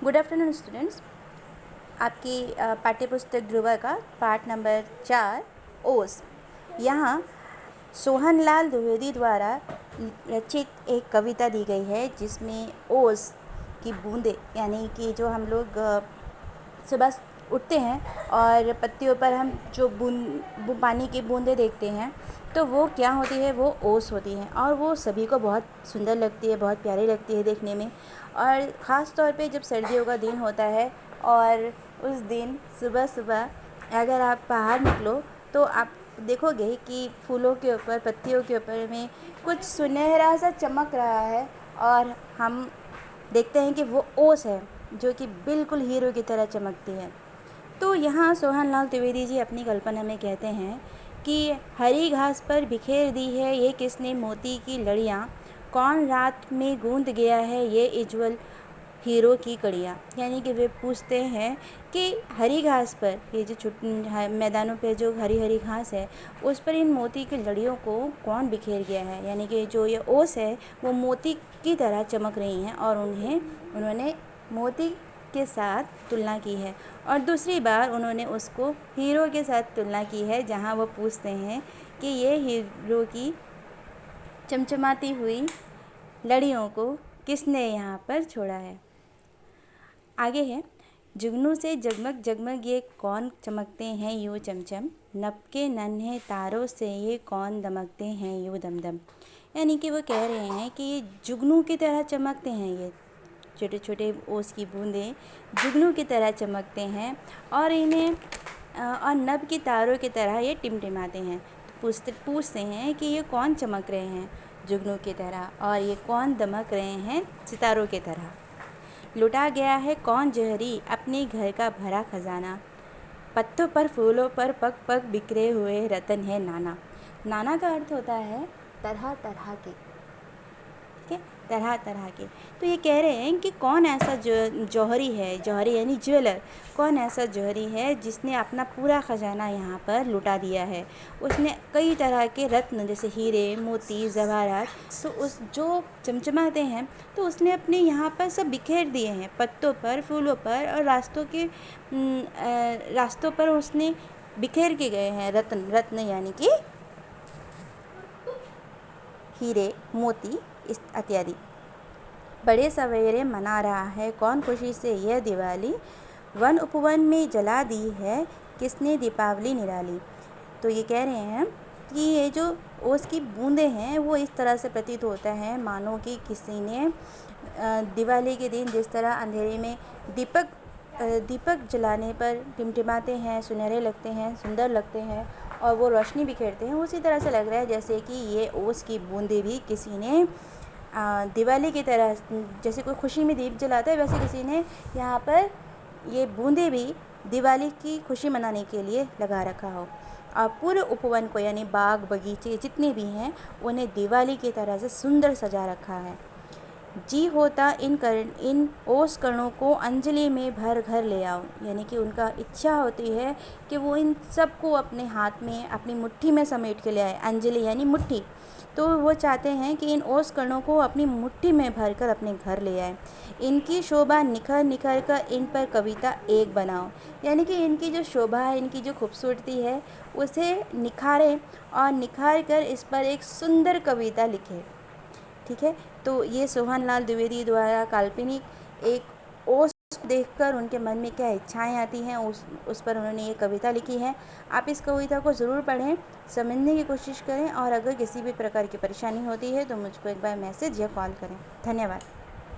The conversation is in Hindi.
Good afternoon students. आपकी पाठ्यपुस्तक ध्रुवा का पाठ नंबर 4 ओस। यहाँ सोहनलाल द्विवेदी द्वारा रचित एक कविता दी गई है जिसमें ओस की बूंदें यानी कि जो हम लोग सुबह उठते हैं और पत्तियों पर हम जो पानी की बूंदें देखते हैं तो वो क्या होती है, वो ओस होती हैं और वो सभी को बहुत सुंदर लगती है, बहुत प्यारी लगती है देखने में। और ख़ास तौर पे जब सर्दियों का दिन होता है और उस दिन सुबह सुबह अगर आप बाहर निकलो तो आप देखोगे कि फूलों के ऊपर, पत्तियों के ऊपर में कुछ सुनहरा सा चमक रहा है और हम देखते हैं कि वो ओस है जो कि बिल्कुल हीरो की तरह चमकती है। तो यहाँ सोहनलाल द्विवेदी जी अपनी कल्पना में कहते हैं कि हरी घास पर बिखेर दी है ये किसने मोती की लड़ियाँ, कौन रात में गूंद गया है ये इज्वल हीरो की कड़ियाँ। यानी कि वे पूछते हैं कि हरी घास पर, ये जो मैदानों पे जो हरी हरी घास है उस पर इन मोती की लड़ियों को कौन बिखेर गया है। यानी कि जो ये ओस है वो मोती की तरह चमक रही हैं और उन्होंने मोती के साथ तुलना की है। और दूसरी बार उन्होंने उसको हीरो के साथ तुलना की है, जहाँ वो पूछते हैं कि ये हीरो की चमचमाती हुई लड़ियों को किसने यहाँ पर छोड़ा है। आगे है, जुगनू से जगमग जगमग ये कौन चमकते हैं यूँ चमचम, नभ के नन्हे तारों से ये कौन दमकते हैं यूँ दमदम। यानी कि वो कह रहे हैं कि ये जुगनू की तरह चमकते हैं, ये छोटे छोटे ओस की बूंदें जुगनू की तरह चमकते हैं और इन्हें और नभ की तारों की तरह ये टिमटिमाते हैं। तो पूछते हैं कि ये कौन चमक रहे हैं जुगनू की तरह और ये कौन दमक रहे हैं सितारों की तरह। लुटा गया है कौन जहरी अपने घर का भरा खजाना, पत्तों पर फूलों पर पग पग बिखरे हुए रतन है नाना। नाना का अर्थ होता है तरह तरह के, ठीक है, तरह तरह के। तो ये कह रहे हैं कि कौन ऐसा जौहरी है, जौहरी यानी ज्वेलर, कौन ऐसा जौहरी है जिसने अपना पूरा ख़जाना यहाँ पर लुटा दिया है। उसने कई तरह के रत्न जैसे हीरे, मोती, जवाहरात, तो उस जो चमचमाते हैं तो उसने अपने यहाँ पर सब बिखेर दिए हैं, पत्तों पर, फूलों पर और रास्तों पर उसने बिखेर के गए हैं रत्न यानी कि हीरे, मोती इत्यादि। बड़े सवेरे मना रहा है कौन खुशी से यह दिवाली, वन उपवन में जला दी है किसने दीपावली निराली। तो ये कह रहे हैं कि ये जो ओस की बूंदें हैं वो इस तरह से प्रतीत होता है मानो कि किसी ने दिवाली के दिन जिस तरह अंधेरे में दीपक जलाने पर टिमटिमाते हैं, सुनहरे लगते हैं, सुंदर लगते हैं और वो रोशनी बिखेरते हैं, उसी तरह से लग रहा है जैसे कि ये ओस की बूंदें भी किसी ने दिवाली की तरह, जैसे कोई खुशी में दीप जलाता है वैसे किसी ने यहाँ पर ये बूंदें भी दिवाली की खुशी मनाने के लिए लगा रखा हो और पूरे उपवन को यानी बाग बगीचे जितने भी हैं उन्हें दिवाली की तरह से सुंदर सजा रखा है। जी होता इन ओस कणों को अंजलि में भर घर ले आओ। यानी कि उनका इच्छा होती है कि वो इन सबको अपने हाथ में, अपनी मुट्ठी में समेट के ले आए। अंजलि यानी मुट्ठी, तो वो चाहते हैं कि इन ओस कणों को अपनी मुट्ठी में भरकर अपने घर ले आए। इनकी शोभा निखर निखर कर इन पर कविता एक बनाओ। यानी कि इनकी जो शोभा है, इनकी जो खूबसूरती है उसे निखारें और निखार कर इस पर एक सुंदर कविता लिखें। ठीक है, तो ये सोहनलाल द्विवेदी द्वारा काल्पनिक एक ओस देखकर उनके मन में क्या इच्छाएं आती हैं उस पर उन्होंने ये कविता लिखी है। आप इस कविता को ज़रूर पढ़ें, समझने की कोशिश करें और अगर किसी भी प्रकार की परेशानी होती है तो मुझको एक बार मैसेज या कॉल करें। धन्यवाद।